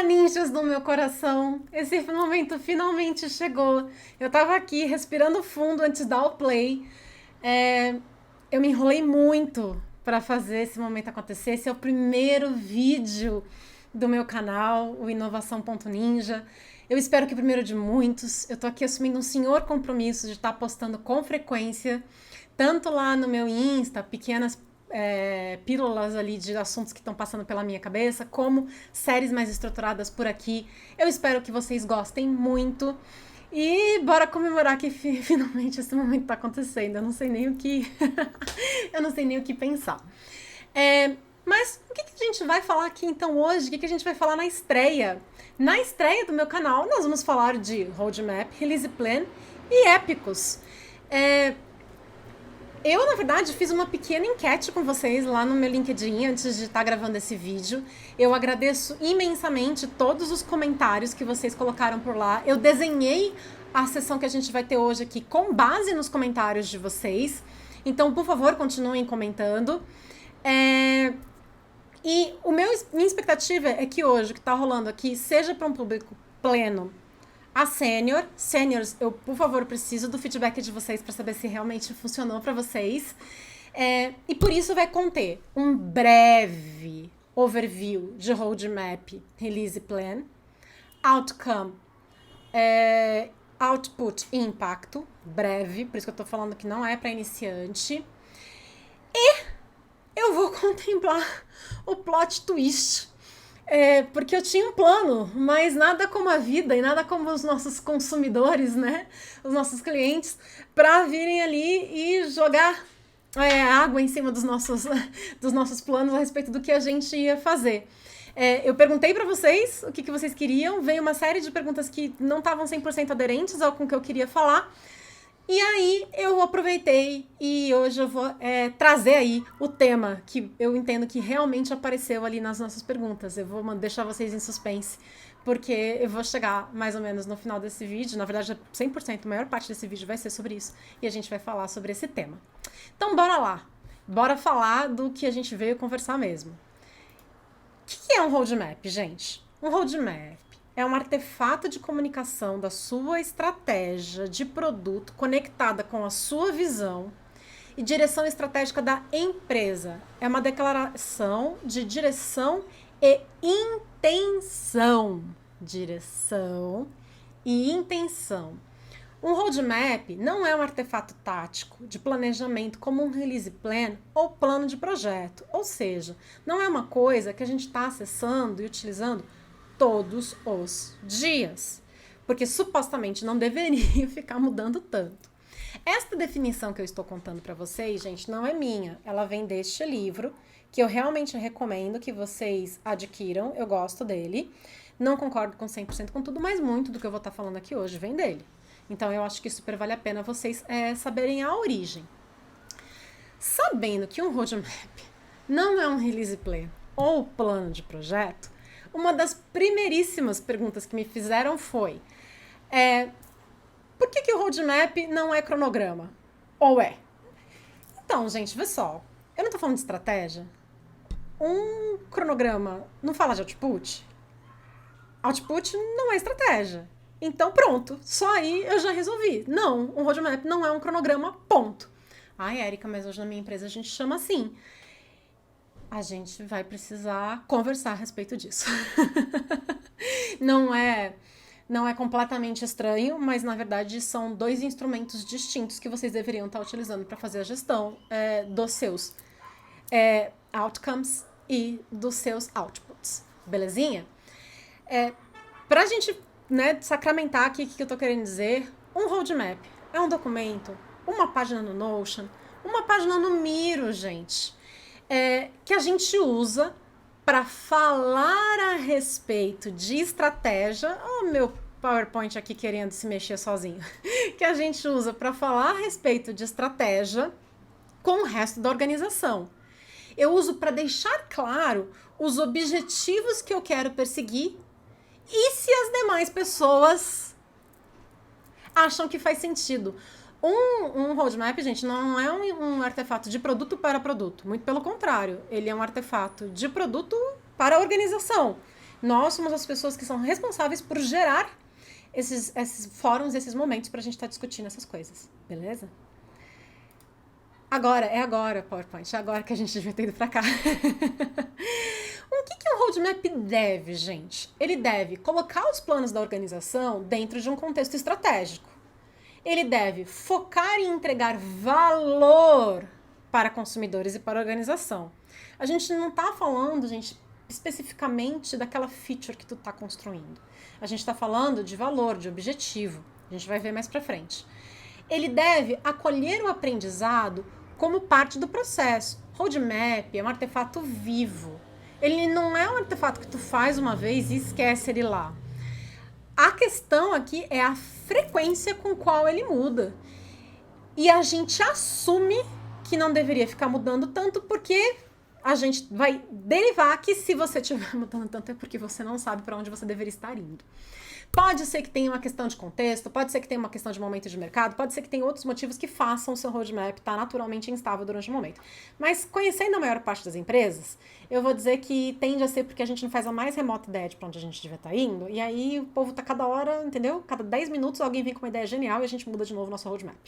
Olá, ninjas do meu coração! Esse momento finalmente chegou. Eu tava aqui respirando fundo antes de dar o play. É, eu me enrolei muito para fazer esse momento acontecer. Esse é o primeiro vídeo do meu canal, o Inovação.ninja. Eu espero que o primeiro de muitos. Eu tô aqui assumindo um senhor compromisso de estar postando com frequência, tanto lá no meu Insta, pequenas pílulas ali de assuntos que estão passando pela minha cabeça, como séries mais estruturadas por aqui. Eu espero que vocês gostem muito. E bora comemorar que finalmente esse momento tá acontecendo. Eu não sei nem o que. Eu não sei nem o que pensar. Mas o que a gente vai falar aqui então hoje? O que a gente vai falar na estreia? Na estreia do meu canal, nós vamos falar de roadmap, release plan e épicos. Eu, na verdade, fiz uma pequena enquete com vocês lá no meu LinkedIn antes de estar gravando esse vídeo. Eu agradeço imensamente todos os comentários que vocês colocaram por lá. Eu desenhei a sessão que a gente vai ter hoje aqui com base nos comentários de vocês. Então, por favor, continuem comentando. E minha expectativa é que hoje, o que está rolando aqui, seja para um público pleno a sênior. Sêniors, eu, por favor, preciso do feedback de vocês para saber se realmente funcionou para vocês. E por isso vai conter um breve overview de roadmap, release plan, outcome, output e impacto, breve, por isso que eu tô falando que não é para iniciante. E eu vou contemplar o plot twist. Porque eu tinha um plano, mas nada como a vida e nada como os nossos consumidores, né? Os nossos clientes, para virem ali e jogar água em cima dos nossos planos a respeito do que a gente ia fazer. Eu perguntei para vocês o que vocês queriam, veio uma série de perguntas que não estavam 100% aderentes ao com que eu queria falar. E aí eu aproveitei e hoje eu vou trazer aí o tema que eu entendo que realmente apareceu ali nas nossas perguntas. Eu vou deixar vocês em suspense, porque eu vou chegar mais ou menos no final desse vídeo. Na verdade, 100%, a maior parte desse vídeo vai ser sobre isso. E a gente vai falar sobre esse tema. Então, bora lá. Bora falar do que a gente veio conversar mesmo. O que é um roadmap, gente? Um roadmap é um artefato de comunicação da sua estratégia de produto conectada com a sua visão e direção estratégica da empresa. É uma declaração de direção e intenção. Direção e intenção. Um roadmap não é um artefato tático de planejamento como um release plan ou plano de projeto. Ou seja, não é uma coisa que a gente está acessando e utilizando todos os dias, porque supostamente não deveria ficar mudando tanto. Esta definição que eu estou contando para vocês, gente, não é minha. Ela vem deste livro, que eu realmente recomendo que vocês adquiram. Eu gosto dele. Não concordo com 100% com tudo, mas muito do que eu vou estar falando aqui hoje vem dele. Então, eu acho que super vale a pena vocês saberem a origem. Sabendo que um roadmap não é um release plan ou plano de projeto, uma das primeiríssimas perguntas que me fizeram foi por que o roadmap não é cronograma? Ou é? Então, gente, vê só. Eu não tô falando de estratégia. Um cronograma não fala de output? Output não é estratégia. Então, pronto. Só aí eu já resolvi. Não, um roadmap não é um cronograma, ponto. Ai, Érica, mas hoje na minha empresa a gente chama assim. A gente vai precisar conversar a respeito disso. Não é completamente estranho, mas na verdade são dois instrumentos distintos que vocês deveriam estar utilizando para fazer a gestão dos seus outcomes e dos seus outputs. Belezinha? Para a gente sacramentar aqui o que eu estou querendo dizer, um roadmap é um documento, uma página no Notion, uma página no Miro, gente. Que a gente usa para falar a respeito de estratégia. Oh, meu PowerPoint aqui querendo se mexer sozinho. Que a gente usa para falar a respeito de estratégia com o resto da organização. Eu uso para deixar claro os objetivos que eu quero perseguir e se as demais pessoas acham que faz sentido. Um roadmap, gente, não é um artefato de produto para produto. Muito pelo contrário, ele é um artefato de produto para a organização. Nós somos as pessoas que são responsáveis por gerar esses fóruns, esses momentos pra gente estar discutindo essas coisas, beleza? Agora, PowerPoint, é agora que a gente devia ter ido pra cá. O que um roadmap deve, gente? Ele deve colocar os planos da organização dentro de um contexto estratégico. Ele deve focar em entregar valor para consumidores e para a organização. A gente não tá falando, gente, especificamente daquela feature que tu tá construindo. A gente tá falando de valor, de objetivo. A gente vai ver mais pra frente. Ele deve acolher o aprendizado como parte do processo. Roadmap é um artefato vivo. Ele não é um artefato que tu faz uma vez e esquece ele lá. A questão aqui é a frequência com qual ele muda. E a gente assume que não deveria ficar mudando tanto porque a gente vai derivar que se você estiver mudando tanto é porque você não sabe para onde você deveria estar indo. Pode ser que tenha uma questão de contexto, pode ser que tenha uma questão de momento de mercado, pode ser que tenha outros motivos que façam o seu roadmap estar naturalmente instável durante o momento. Mas conhecendo a maior parte das empresas, eu vou dizer que tende a ser porque a gente não faz a mais remota ideia de pra onde a gente devia estar indo, e aí o povo tá cada hora, entendeu? Cada 10 minutos alguém vem com uma ideia genial e a gente muda de novo o nosso roadmap.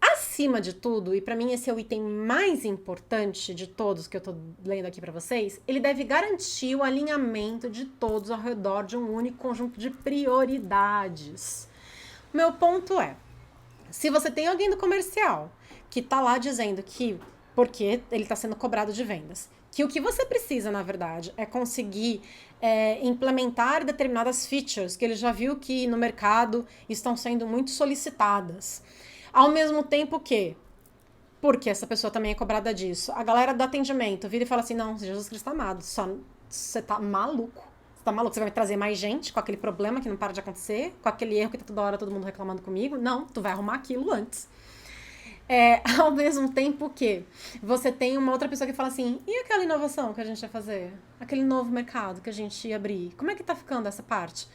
Acima de tudo, e para mim esse é o item mais importante de todos que eu tô lendo aqui para vocês, ele deve garantir o alinhamento de todos ao redor de um único conjunto de prioridades. Meu ponto é, se você tem alguém do comercial que tá lá dizendo que, porque ele tá sendo cobrado de vendas, que o que você precisa, na verdade, é conseguir implementar determinadas features que ele já viu que no mercado estão sendo muito solicitadas. Ao mesmo tempo que, porque essa pessoa também é cobrada disso, a galera do atendimento vira e fala assim, não, Jesus Cristo amado, você tá maluco. Você tá maluco? Você vai me trazer mais gente com aquele problema que não para de acontecer, com aquele erro que tá toda hora todo mundo reclamando comigo? Não, tu vai arrumar aquilo antes. Ao mesmo tempo que você tem uma outra pessoa que fala assim, e aquela inovação que a gente ia fazer? Aquele novo mercado que a gente ia abrir? Como é que tá ficando essa parte?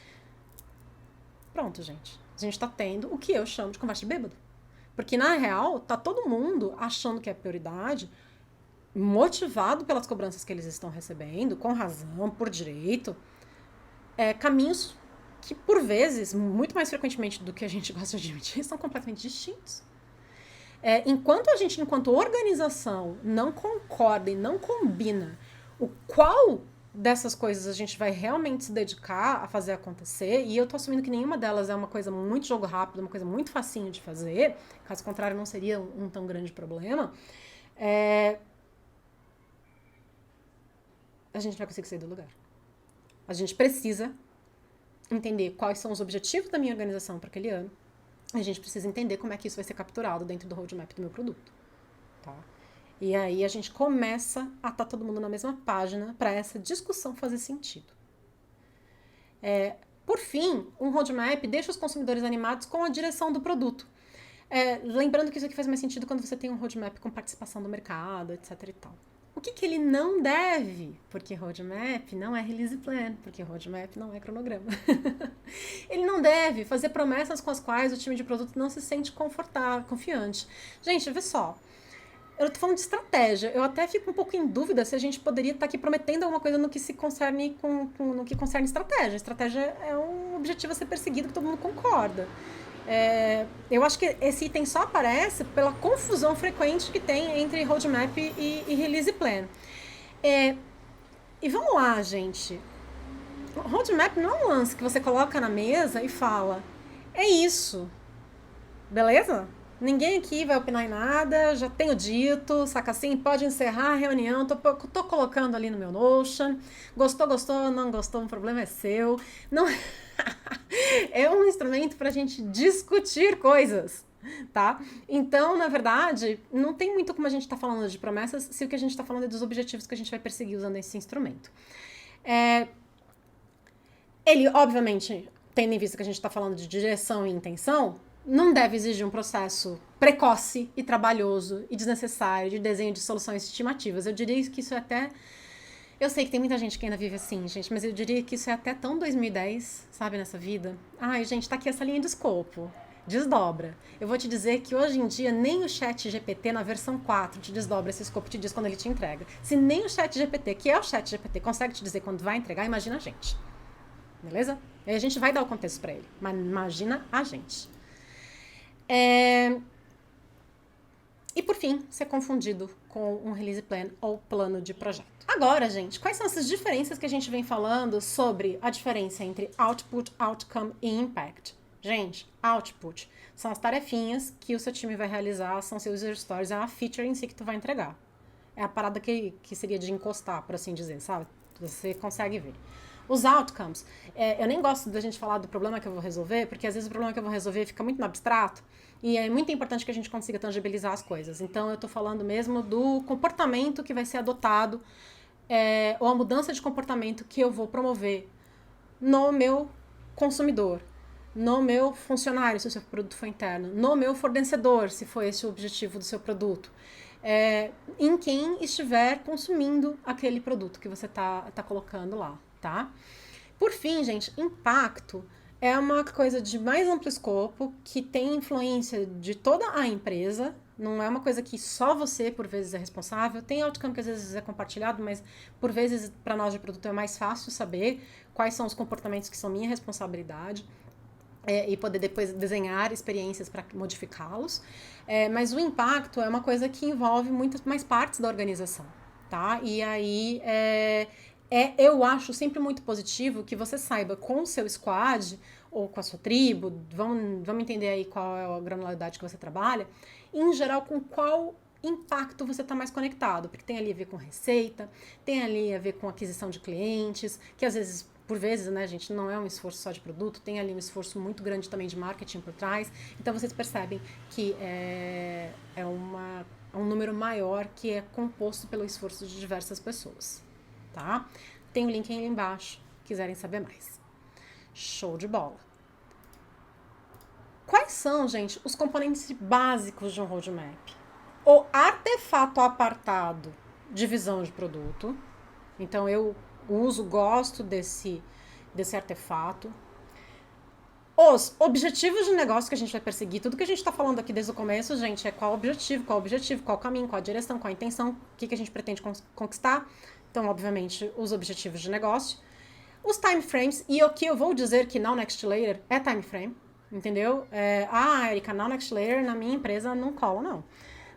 Pronto, gente. A gente tá tendo o que eu chamo de conversa de bêbado. Porque, na real, tá todo mundo achando que é prioridade, motivado pelas cobranças que eles estão recebendo, com razão, por direito, caminhos que, por vezes, muito mais frequentemente do que a gente gosta de admitir, são completamente distintos. Enquanto a gente, enquanto organização, não concorda e não combina o qual dessas coisas a gente vai realmente se dedicar a fazer acontecer, e eu tô assumindo que nenhuma delas é uma coisa muito jogo rápido, uma coisa muito facinho de fazer, caso contrário não seria um tão grande problema, a gente não vai conseguir sair do lugar. A gente precisa entender quais são os objetivos da minha organização para aquele ano, a gente precisa entender como é que isso vai ser capturado dentro do roadmap do meu produto, tá? E aí a gente começa a estar todo mundo na mesma página para essa discussão fazer sentido. Por fim, um roadmap deixa os consumidores animados com a direção do produto. Lembrando que isso aqui faz mais sentido quando você tem um roadmap com participação do mercado, etc e tal. O que ele não deve? Porque roadmap não é release plan, porque roadmap não é cronograma. Ele não deve fazer promessas com as quais o time de produto não se sente confortável, confiante. Gente, vê só. Eu tô falando de estratégia. Eu até fico um pouco em dúvida se a gente poderia estar aqui prometendo alguma coisa no que se concerne no que concerne estratégia. Estratégia é um objetivo a ser perseguido que todo mundo concorda. Eu acho que esse item só aparece pela confusão frequente que tem entre roadmap e release plan. E vamos lá, gente. Roadmap não é um lance que você coloca na mesa e fala, é isso, beleza? Ninguém aqui vai opinar em nada, já tenho dito, saca assim? Pode encerrar a reunião, tô colocando ali no meu Notion. Gostou, não gostou, o problema é seu. Não é um instrumento pra gente discutir coisas, tá? Então, na verdade, não tem muito como a gente tá falando de promessas se o que a gente tá falando é dos objetivos que a gente vai perseguir usando esse instrumento. Ele, obviamente, tendo em vista que a gente tá falando de direção e intenção, não deve exigir um processo precoce e trabalhoso e desnecessário de desenho de soluções estimativas. Eu diria que isso é até... Eu sei que tem muita gente que ainda vive assim, gente, mas eu diria que isso é até tão 2010, sabe, nessa vida. Ai, gente, tá aqui essa linha de escopo. Desdobra. Eu vou te dizer que hoje em dia nem o chat GPT na versão 4 te desdobra esse escopo, te diz quando ele te entrega. Se nem o chat GPT, que é o chat GPT, consegue te dizer quando vai entregar, imagina a gente. Beleza? Aí a gente vai dar o contexto para ele, mas imagina a gente. E por fim, ser confundido com um release plan ou plano de projeto. Agora, gente, quais são essas diferenças que a gente vem falando sobre a diferença entre output, outcome e impact? Gente, output são as tarefinhas que o seu time vai realizar, são seus user stories, é uma feature em si que tu vai entregar. É a parada que seria de encostar, por assim dizer, sabe? Você consegue ver. Os outcomes, eu nem gosto da gente falar do problema que eu vou resolver, porque às vezes o problema que eu vou resolver fica muito no abstrato, e é muito importante que a gente consiga tangibilizar as coisas. Então, eu tô falando mesmo do comportamento que vai ser adotado, ou a mudança de comportamento que eu vou promover no meu consumidor, no meu funcionário, se o seu produto for interno, no meu fornecedor, se for esse o objetivo do seu produto, em quem estiver consumindo aquele produto que você tá colocando lá, tá? Por fim, gente, impacto é uma coisa de mais amplo escopo, que tem influência de toda a empresa, não é uma coisa que só você, por vezes, é responsável. Tem outcome que às vezes é compartilhado, mas por vezes, para nós de produto, é mais fácil saber quais são os comportamentos que são minha responsabilidade. E poder depois desenhar experiências para modificá-los. Mas o impacto é uma coisa que envolve muitas mais partes da organização, tá? E aí eu acho sempre muito positivo que você saiba com o seu squad ou com a sua tribo, vamos entender aí qual é a granularidade que você trabalha, em geral com qual impacto você está mais conectado, porque tem ali a ver com receita, tem ali a ver com aquisição de clientes, que às vezes, por vezes, né, gente, não é um esforço só de produto, tem ali um esforço muito grande também de marketing por trás, então vocês percebem que é um número maior que é composto pelo esforço de diversas pessoas, tá? Tem o link aí embaixo, quiserem saber mais. Show de bola. Quais são, gente, os componentes básicos de um roadmap? O artefato apartado de visão de produto. Então, eu gosto desse artefato. Os objetivos de negócio que a gente vai perseguir, tudo que a gente está falando aqui desde o começo, gente, é qual o objetivo, qual o caminho, qual a direção, qual a intenção, o que a gente pretende conquistar. Então, obviamente, os objetivos de negócio. Os time frames, e o que eu vou dizer que Now Next Later é time frame, entendeu? Erika, Now Next Later na minha empresa não cola, não.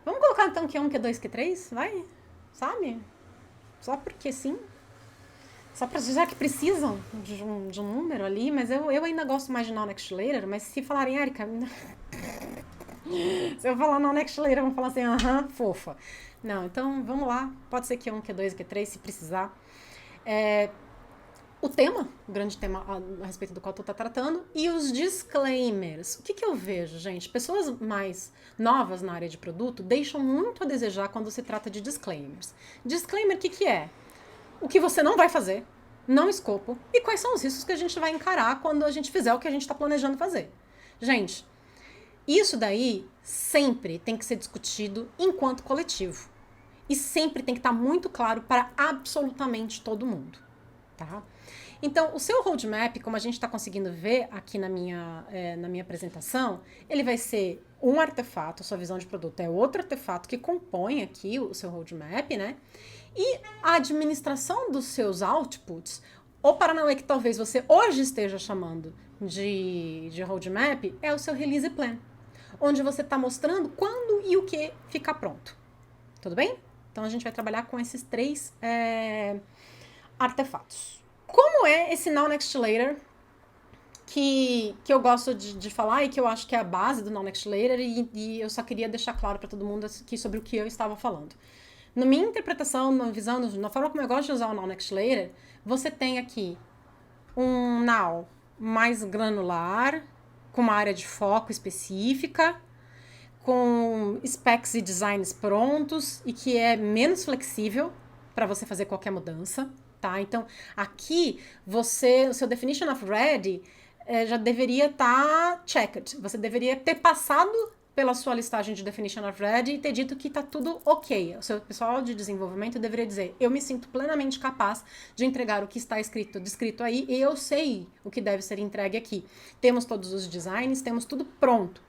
Vamos colocar então Q1, Q2, Q3? Vai? Sabe? Só porque sim. Só pra já que precisam de um número ali, mas eu ainda gosto mais de Now Next Later, mas se falarem, Erika... se eu falar Now Next Later, vão falar assim, fofa. Não, então vamos lá. Pode ser Q1, Q2, Q3, se precisar. O tema, o grande tema a respeito do qual tu tá tratando, e os disclaimers. O que eu vejo, gente? Pessoas mais novas na área de produto deixam muito a desejar quando se trata de disclaimers. Disclaimer, o que é? O que você não vai fazer, não escopo, e quais são os riscos que a gente vai encarar quando a gente fizer o que a gente tá planejando fazer. Gente, isso daí sempre tem que ser discutido enquanto coletivo. E sempre tem que estar muito claro para absolutamente todo mundo, tá? Então, o seu roadmap, como a gente está conseguindo ver aqui na minha apresentação, ele vai ser um artefato, a sua visão de produto é outro artefato que compõe aqui o seu roadmap, né? E a administração dos seus outputs, o Paranauê que talvez você hoje esteja chamando de roadmap, é o seu release plan, onde você está mostrando quando e o que fica pronto. Tudo bem? Então, a gente vai trabalhar com esses 3 artefatos. Como é esse Now Next Later que eu gosto de falar e que eu acho que é a base do Now Next Later e eu só queria deixar claro para todo mundo aqui sobre o que eu estava falando. Na minha interpretação, na visão, na forma como eu gosto de usar o Now Next Later, você tem aqui um Now mais granular, com uma área de foco específica, com specs e designs prontos e que é menos flexível para você fazer qualquer mudança, tá? Então, aqui, o seu definition of ready já deveria estar checked. Você deveria ter passado pela sua listagem de Definition of Ready e ter dito que tá tudo ok. O seu pessoal de desenvolvimento deveria dizer, eu me sinto plenamente capaz de entregar o que está descrito aí e eu sei o que deve ser entregue aqui. Temos todos os designs, temos tudo pronto.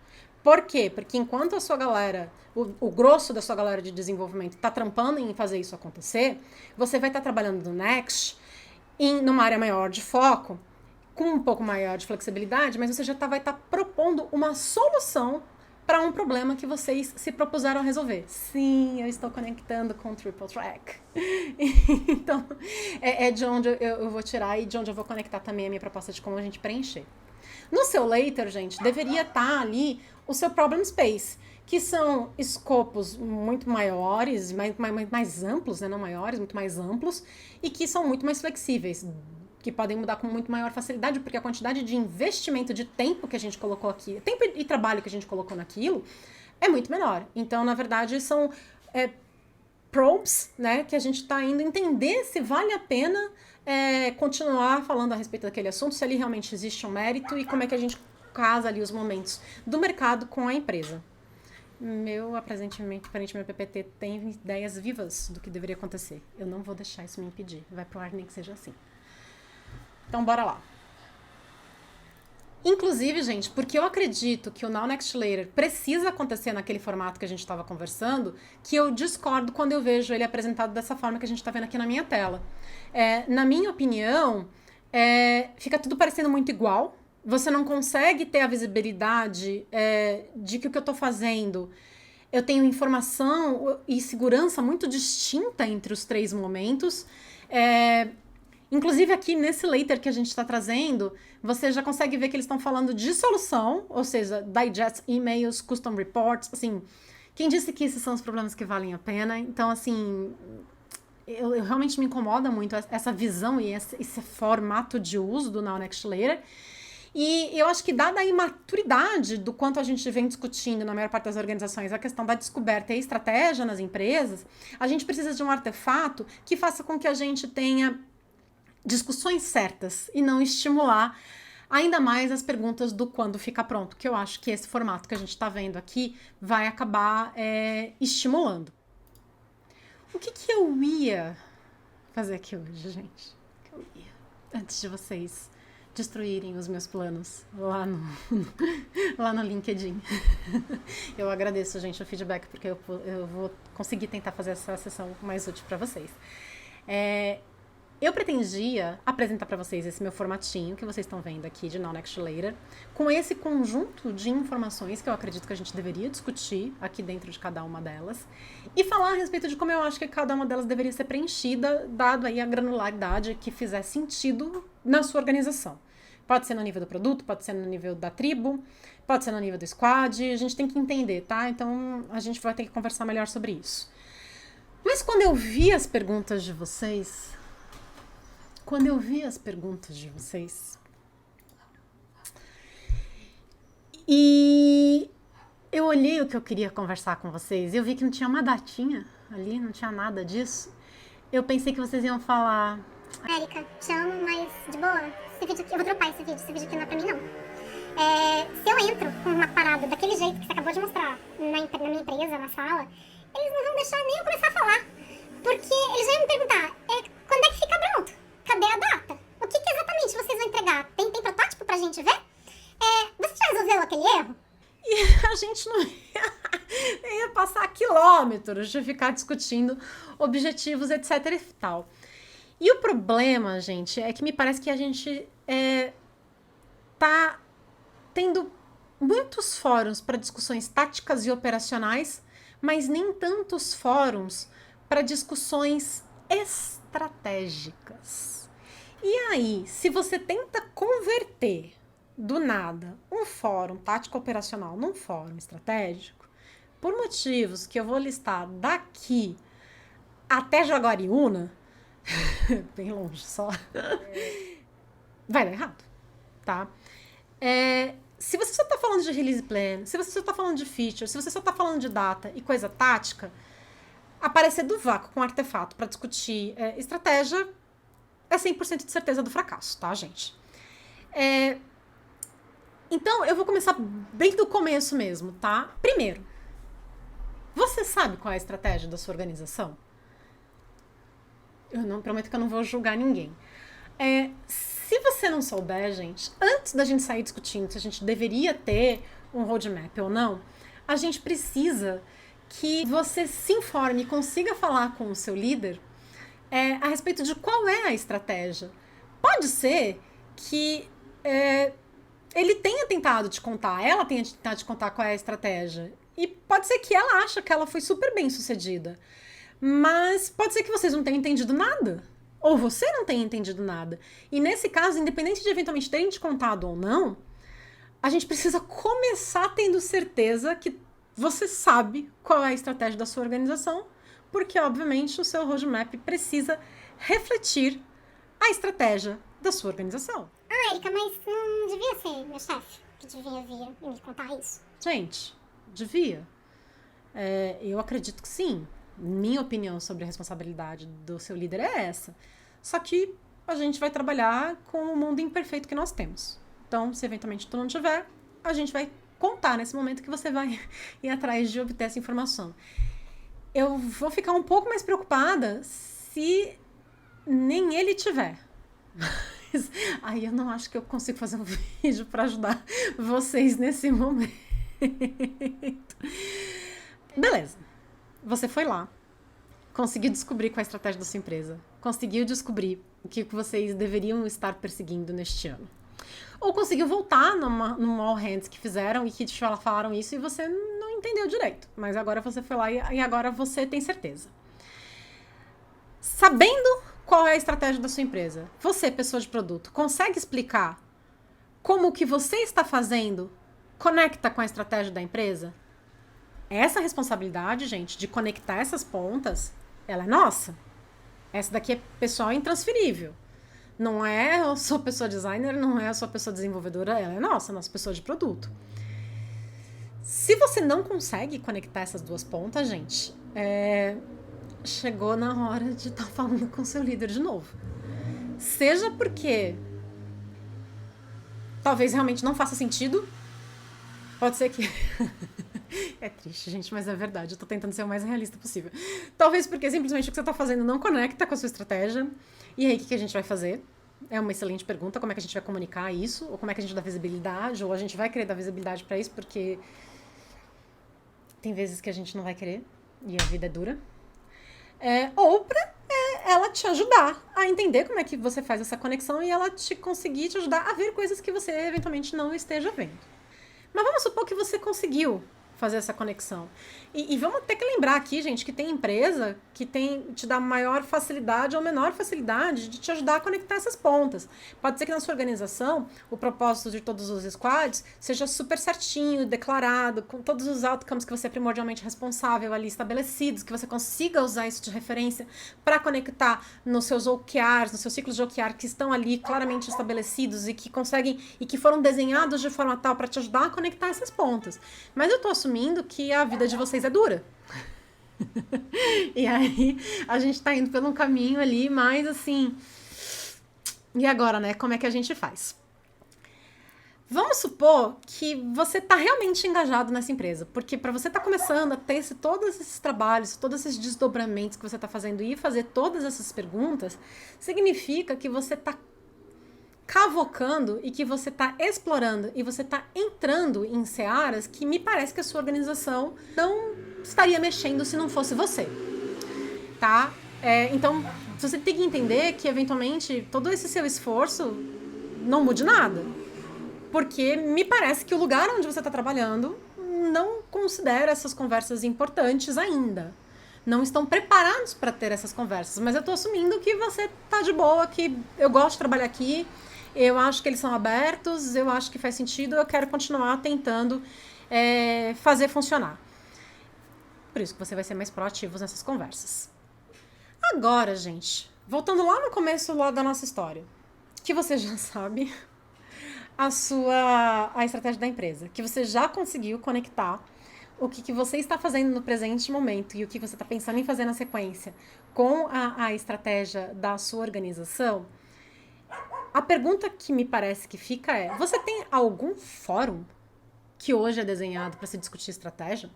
Por quê? Porque enquanto a sua galera, o grosso da sua galera de desenvolvimento está trampando em fazer isso acontecer, você vai estar trabalhando no Next numa área maior de foco, com um pouco maior de flexibilidade, mas você já vai estar propondo uma solução para um problema que vocês se propuseram a resolver. Sim, eu estou conectando com o Triple Track. Então, é de onde eu vou tirar e de onde eu vou conectar também a minha proposta de como a gente preencher. No seu later, gente, deveria estar ali o seu problem space, que são escopos muito maiores, mais amplos, né? Não maiores, muito mais amplos, e que são muito mais flexíveis, que podem mudar com muito maior facilidade, porque a quantidade de investimento de tempo que a gente colocou aqui, tempo e trabalho que a gente colocou naquilo, é muito menor. Então, na verdade, são probes, né, que a gente está indo entender se vale a pena continuar falando a respeito daquele assunto, se ali realmente existe um mérito e como é que a gente casa ali os momentos do mercado com a empresa. Aparentemente, meu PPT tem ideias vivas do que deveria acontecer. Eu não vou deixar isso me impedir. Vai pro ar nem que seja assim. Então, bora lá. Inclusive, gente, porque eu acredito que o Now Next Later precisa acontecer naquele formato que a gente estava conversando, que eu discordo quando eu vejo ele apresentado dessa forma que a gente está vendo aqui na minha tela. Na minha opinião, fica tudo parecendo muito igual. Você não consegue ter a visibilidade de que o que eu estou fazendo, eu tenho informação e segurança muito distinta entre os três momentos. Inclusive aqui nesse later que a gente está trazendo, você já consegue ver que eles estão falando de solução, ou seja, digest emails, custom reports, assim, quem disse que esses são os problemas que valem a pena? Então, assim, eu realmente me incomoda muito essa visão e esse formato de uso do Now Next Later. E eu acho que, dada a imaturidade do quanto a gente vem discutindo na maior parte das organizações a questão da descoberta e estratégia nas empresas, a gente precisa de um artefato que faça com que a gente tenha discussões certas e não estimular ainda mais as perguntas do quando fica pronto, que eu acho que esse formato que a gente está vendo aqui vai acabar estimulando. O que eu ia fazer aqui hoje, gente? O que eu ia? Antes de vocês destruírem os meus planos lá no LinkedIn. Eu agradeço, gente, o feedback, porque eu vou conseguir tentar fazer essa sessão mais útil para vocês. Eu pretendia apresentar para vocês esse meu formatinho que vocês estão vendo aqui de Now Next Later, com esse conjunto de informações que eu acredito que a gente deveria discutir aqui dentro de cada uma delas e falar a respeito de como eu acho que cada uma delas deveria ser preenchida, dado aí a granularidade que fizer sentido na sua organização. Pode ser no nível do produto, pode ser no nível da tribo, pode ser no nível do squad, a gente tem que entender, tá? Então a gente vai ter que conversar melhor sobre isso. Mas quando eu vi as perguntas de vocês, e eu olhei o que eu queria conversar com vocês, e eu vi que não tinha uma datinha ali, não tinha nada disso. Eu pensei que vocês iam falar: Érica, te amo, mas de boa, esse vídeo aqui, eu vou dropar esse vídeo aqui não é pra mim não. Se eu entro com uma parada daquele jeito que você acabou de mostrar na minha empresa, na sala, eles não vão deixar nem eu começar a falar, porque eles já iam me perguntar, quando é que fica pronto? Cadê a data? O que exatamente vocês vão entregar? Tem protótipo pra gente ver? Você já resolveu aquele erro? E a gente não ia passar quilômetros de ficar discutindo objetivos, etc e tal. E o problema, gente, é que me parece que a gente tá tendo muitos fóruns para discussões táticas e operacionais, mas nem tantos fóruns para discussões estratégicas. E aí, se você tenta converter do nada um fórum tático operacional num fórum estratégico, por motivos que eu vou listar daqui até Jaguariúna, bem longe só, vai dar errado, tá? Se você só tá falando de release plan, se você só tá falando de feature, se você só tá falando de data e coisa tática, aparecer do vácuo com artefato para discutir estratégia é 100% de certeza do fracasso, tá, gente? Então, eu vou começar bem do começo mesmo, tá? Primeiro, você sabe qual é a estratégia da sua organização? Eu não prometo que eu não vou julgar ninguém. Se você não souber, gente, antes da gente sair discutindo se a gente deveria ter um roadmap ou não, a gente precisa que você se informe e consiga falar com o seu líder a respeito de qual é a estratégia. Pode ser que ele tenha tentado te contar, ela tenha tentado te contar qual é a estratégia. E pode ser que ela acha que ela foi super bem sucedida. Mas pode ser que vocês não tenham entendido nada. Ou você não tenha entendido nada. E nesse caso, independente de eventualmente terem te contado ou não, a gente precisa começar tendo certeza que você sabe qual é a estratégia da sua organização, porque, obviamente, o seu roadmap precisa refletir a estratégia da sua organização. Ah, Erika, mas não devia ser meu chefe que devia vir e me contar isso? Gente, devia. Eu acredito que sim. Minha opinião sobre a responsabilidade do seu líder é essa. Só que a gente vai trabalhar com o mundo imperfeito que nós temos. Então, se eventualmente tu não tiver, a gente vai contar nesse momento que você vai ir atrás de obter essa informação. Eu vou ficar um pouco mais preocupada se nem ele tiver. Mas aí eu não acho que eu consigo fazer um vídeo para ajudar vocês nesse momento. Beleza. Você foi lá, conseguiu descobrir qual é a estratégia da sua empresa, conseguiu descobrir o que vocês deveriam estar perseguindo neste ano. Ou conseguiu voltar numa All Hands que fizeram e que te falaram isso e você não entendeu direito. Mas agora você foi lá e agora você tem certeza. Sabendo qual é a estratégia da sua empresa, você, pessoa de produto, consegue explicar como o que você está fazendo conecta com a estratégia da empresa? Essa responsabilidade, gente, de conectar essas pontas, ela é nossa. Essa daqui é pessoal intransferível. Não é a sua pessoa designer, não é a sua pessoa desenvolvedora, ela é nossa pessoa de produto. Se você não consegue conectar essas duas pontas, gente, chegou na hora de estar falando com o seu líder de novo. Seja porque talvez realmente não faça sentido, pode ser que... É triste, gente, mas é verdade. Eu tô tentando ser o mais realista possível. Talvez porque simplesmente o que você tá fazendo não conecta com a sua estratégia. E aí, o que a gente vai fazer? É uma excelente pergunta. Como é que a gente vai comunicar isso? Ou como é que a gente dá visibilidade? Ou a gente vai querer dar visibilidade pra isso? Porque tem vezes que a gente não vai querer. E a vida é dura. Ou pra ela te ajudar a entender como é que você faz essa conexão e ela conseguir te ajudar a ver coisas que você eventualmente não esteja vendo. Mas vamos supor que você conseguiu fazer essa conexão. E vamos ter que lembrar aqui, gente, que tem empresa que te dá maior facilidade ou menor facilidade de te ajudar a conectar essas pontas. Pode ser que na sua organização o propósito de todos os squads seja super certinho, declarado, com todos os outcomes que você é primordialmente responsável ali estabelecidos, que você consiga usar isso de referência para conectar nos seus OKRs, nos seus ciclos de OKR que estão ali claramente estabelecidos e que conseguem e que foram desenhados de forma tal para te ajudar a conectar essas pontas. Mas eu tô assumindo que a vida de vocês é dura. E aí a gente tá indo por um caminho ali, mas assim... E agora, né? Como é que a gente faz? Vamos supor que você tá realmente engajado nessa empresa, porque para você tá começando a ter todos esses trabalhos, todos esses desdobramentos que você tá fazendo e fazer todas essas perguntas, significa que você tá cavocando e que você está explorando e você está entrando em searas que me parece que a sua organização não estaria mexendo se não fosse você, tá? Então, você tem que entender que, eventualmente, todo esse seu esforço não mude nada. Porque me parece que o lugar onde você está trabalhando não considera essas conversas importantes ainda. Não estão preparados para ter essas conversas. Mas eu estou assumindo que você está de boa, que eu gosto de trabalhar aqui, eu acho que eles são abertos, eu acho que faz sentido, eu quero continuar tentando fazer funcionar. Por isso que você vai ser mais proativo nessas conversas. Agora, gente, voltando lá no começo lá da nossa história, que você já sabe a estratégia da empresa, que você já conseguiu conectar o que você está fazendo no presente momento e o que você está pensando em fazer na sequência com a estratégia da sua organização. A pergunta que me parece que fica é: você tem algum fórum que hoje é desenhado para se discutir estratégia?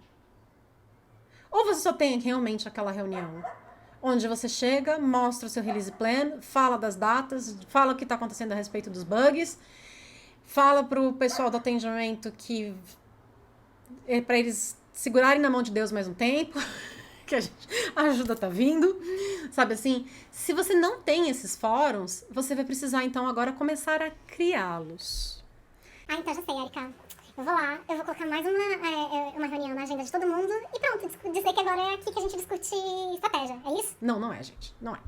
Ou você só tem realmente aquela reunião onde você chega, mostra o seu release plan, fala das datas, fala o que está acontecendo a respeito dos bugs, fala para o pessoal do atendimento que é para eles segurarem na mão de Deus mais um tempo, que a ajuda tá vindo, sabe assim? Se você não tem esses fóruns, você vai precisar então agora começar a criá-los. Então já sei, Erika. Eu vou lá, eu vou colocar mais uma reunião na agenda de todo mundo e pronto, dizer que agora é aqui que a gente discute estratégia, é isso? Não é, gente, não é.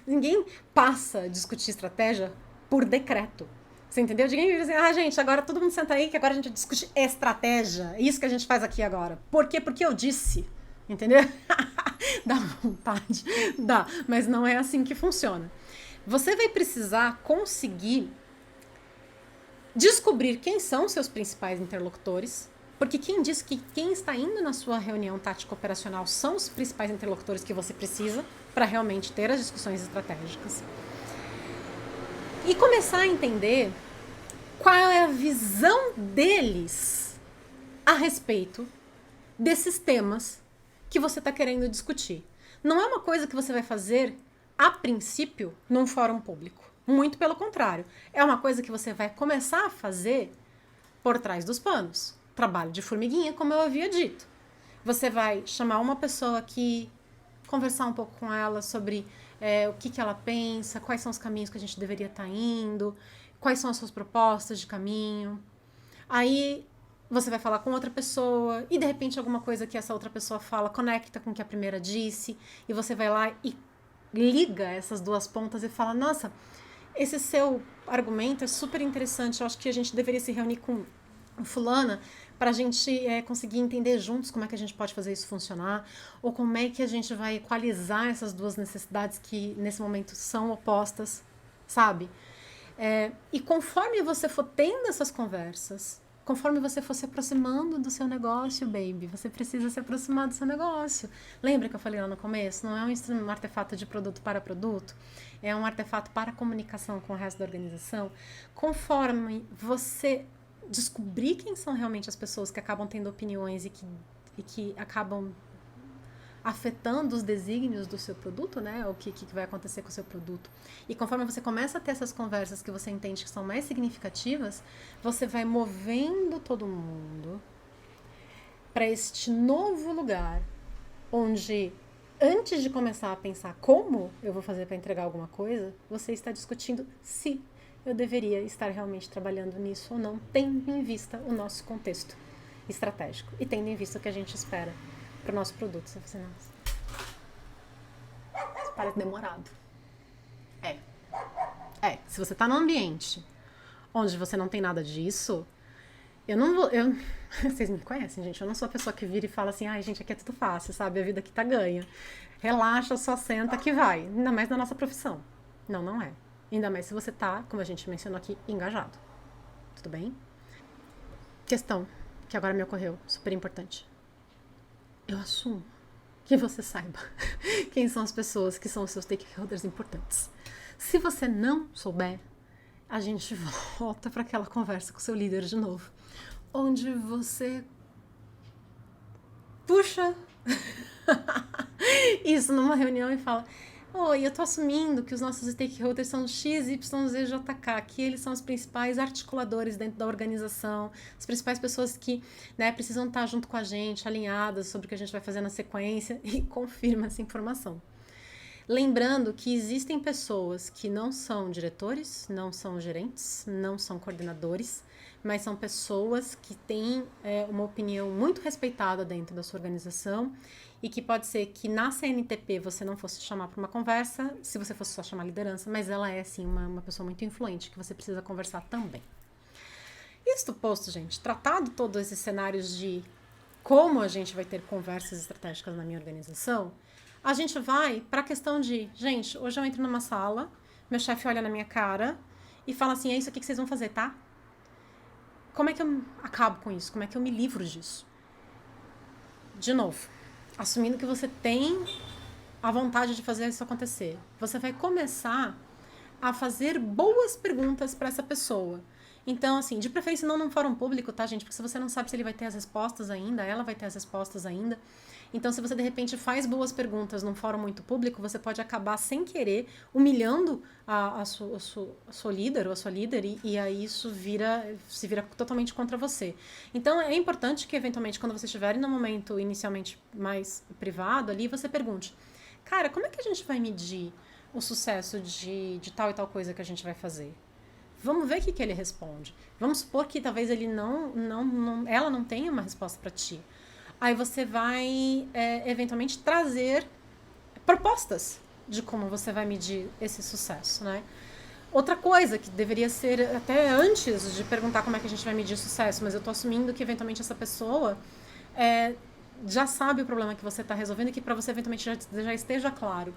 Ninguém passa a discutir estratégia por decreto. Você entendeu? Ninguém diz assim, gente, agora todo mundo senta aí que agora a gente discute estratégia. É isso que a gente faz aqui agora. Por quê? Porque eu disse. Entendeu? Dá vontade. Dá, mas não é assim que funciona. Você vai precisar conseguir descobrir quem são os seus principais interlocutores, porque quem diz que quem está indo na sua reunião tática operacional são os principais interlocutores que você precisa para realmente ter as discussões estratégicas. E começar a entender qual é a visão deles a respeito desses temas que você está querendo discutir. Não é uma coisa que você vai fazer, a princípio, num fórum público. Muito pelo contrário. É uma coisa que você vai começar a fazer por trás dos panos. Trabalho de formiguinha, como eu havia dito. Você vai chamar uma pessoa aqui, conversar um pouco com ela sobre o que ela pensa, quais são os caminhos que a gente deveria estar indo, quais são as suas propostas de caminho. Aí você vai falar com outra pessoa e de repente alguma coisa que essa outra pessoa fala conecta com o que a primeira disse e você vai lá e liga essas duas pontas e fala, nossa, esse seu argumento é super interessante, eu acho que a gente deveria se reunir com fulana para a gente conseguir entender juntos como é que a gente pode fazer isso funcionar, ou como é que a gente vai equalizar essas duas necessidades que nesse momento são opostas, sabe? E conforme você for tendo essas conversas, conforme você for se aproximando do seu negócio, baby, você precisa se aproximar do seu negócio. Lembra que eu falei lá no começo? Não é um artefato de produto para produto, é um artefato para comunicação com o resto da organização. Conforme você descobrir quem são realmente as pessoas que acabam tendo opiniões e que acabam afetando os desígnios do seu produto, né? O que vai acontecer com o seu produto. E conforme você começa a ter essas conversas que você entende que são mais significativas, você vai movendo todo mundo para este novo lugar, onde antes de começar a pensar como eu vou fazer para entregar alguma coisa, você está discutindo se eu deveria estar realmente trabalhando nisso ou não, tendo em vista o nosso contexto estratégico e tendo em vista o que a gente espera para o nosso produto. Você fala assim, nossa, isso parece demorado. Se você está num ambiente onde você não tem nada disso, eu não vou... Vocês me conhecem, gente, eu não sou a pessoa que vira e fala assim, gente, aqui é tudo fácil, sabe? A vida aqui tá ganha. Relaxa, só senta que vai. Ainda mais na nossa profissão. Não é. Ainda mais se você tá, como a gente mencionou aqui, engajado. Tudo bem? Questão que agora me ocorreu, super importante. Eu assumo que você saiba quem são as pessoas que são os seus stakeholders importantes. Se você não souber, a gente volta para aquela conversa com o seu líder de novo, onde você puxa isso numa reunião e fala, oi, eu tô assumindo que os nossos stakeholders são X, Y, Z, J, K, que eles são os principais articuladores dentro da organização, as principais pessoas que, né, precisam estar junto com a gente, alinhadas sobre o que a gente vai fazer na sequência, e confirma essa informação. Lembrando que existem pessoas que não são diretores, não são gerentes, não são coordenadores, mas são pessoas que têm uma opinião muito respeitada dentro da sua organização e que pode ser que na CNTP você não fosse chamar para uma conversa, se você fosse só chamar liderança, mas ela é, sim, uma pessoa muito influente que você precisa conversar também. Isto posto, gente, tratado todos esses cenários de como a gente vai ter conversas estratégicas na minha organização, a gente vai para a questão de, gente, hoje eu entro numa sala, meu chefe olha na minha cara e fala assim, é isso aqui que vocês vão fazer, tá? Como é que eu acabo com isso? Como é que eu me livro disso? De novo, assumindo que você tem a vontade de fazer isso acontecer, você vai começar a fazer boas perguntas para essa pessoa. Então, assim, de preferência não num fórum público, tá, gente? Porque se você não sabe se ele vai ter as respostas ainda, ela vai ter as respostas ainda. Então, se você, de repente, faz boas perguntas num fórum muito público, você pode acabar, sem querer, humilhando a sua líder ou a sua líder, e aí isso se vira totalmente contra você. Então, é importante que, eventualmente, quando você estiver no momento inicialmente mais privado ali, você pergunte, cara, como é que a gente vai medir o sucesso de tal e tal coisa que a gente vai fazer? Vamos ver o que ele responde. Vamos supor que talvez ele ela não tenha uma resposta para ti. Aí você vai, eventualmente, trazer propostas de como você vai medir esse sucesso, né? Outra coisa que deveria ser até antes de perguntar como é que a gente vai medir sucesso, mas eu tô assumindo que, eventualmente, essa pessoa já sabe o problema que você está resolvendo e que para você, eventualmente, já esteja claro.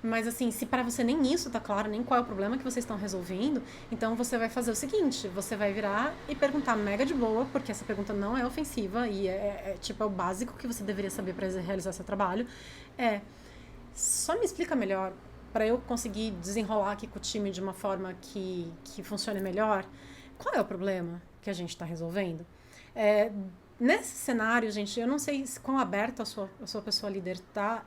Mas, assim, se para você nem isso tá claro, nem qual é o problema que vocês estão resolvendo, então você vai fazer o seguinte, você vai virar e perguntar mega de boa, porque essa pergunta não é ofensiva e é o básico que você deveria saber para realizar seu trabalho. Só me explica melhor, para eu conseguir desenrolar aqui com o time de uma forma que funcione melhor, qual é o problema que a gente está resolvendo? Nesse cenário, gente, eu não sei quão aberto a sua pessoa líder tá.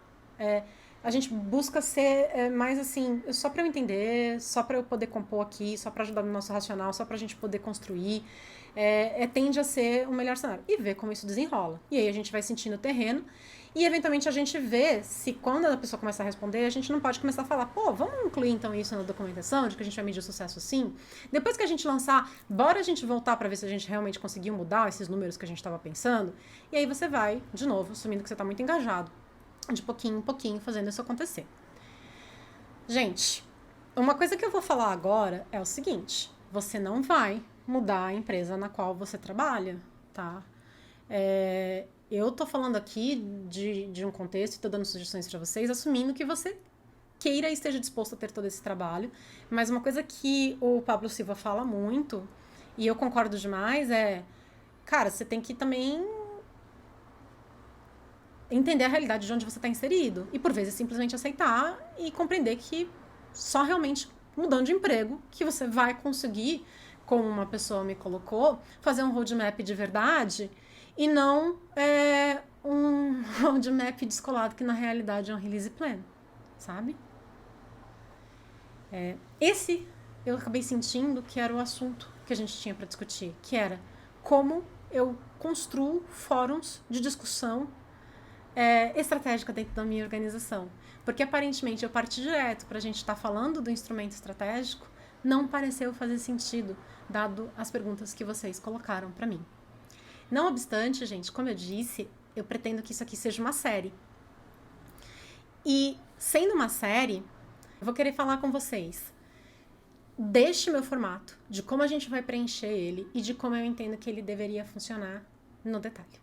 A gente busca ser mais assim, só para eu entender, só para eu poder compor aqui, só para ajudar no nosso racional, só para a gente poder construir. Tende a ser o melhor cenário. E ver como isso desenrola. E aí a gente vai sentindo o terreno e, eventualmente, a gente vê se, quando a pessoa começar a responder, a gente não pode começar a falar, pô, vamos incluir então isso na documentação, de que a gente vai medir o sucesso assim? Depois que a gente lançar, bora a gente voltar para ver se a gente realmente conseguiu mudar esses números que a gente estava pensando. E aí você vai, de novo, assumindo que você está muito engajado, de pouquinho em pouquinho, fazendo isso acontecer. Gente, uma coisa que eu vou falar agora é o seguinte, você não vai mudar a empresa na qual você trabalha, tá? Eu tô falando aqui de um contexto e tô dando sugestões para vocês, assumindo que você queira e esteja disposto a ter todo esse trabalho, mas uma coisa que o Pablo Silva fala muito, e eu concordo demais, cara, você tem que também entender a realidade de onde você está inserido. E, por vezes, simplesmente aceitar e compreender que só realmente mudando de emprego que você vai conseguir, como uma pessoa me colocou, fazer um roadmap de verdade e não um roadmap descolado que, na realidade, é um release plan, sabe? Esse eu acabei sentindo que era o assunto que a gente tinha para discutir, que era como eu construo fóruns de discussão estratégica dentro da minha organização. Porque, aparentemente, eu parti direto para a gente estar falando do instrumento estratégico, não pareceu fazer sentido, dado as perguntas que vocês colocaram para mim. Não obstante, gente, como eu disse, eu pretendo que isso aqui seja uma série. E, sendo uma série, eu vou querer falar com vocês deste meu formato, de como a gente vai preencher ele e de como eu entendo que ele deveria funcionar no detalhe.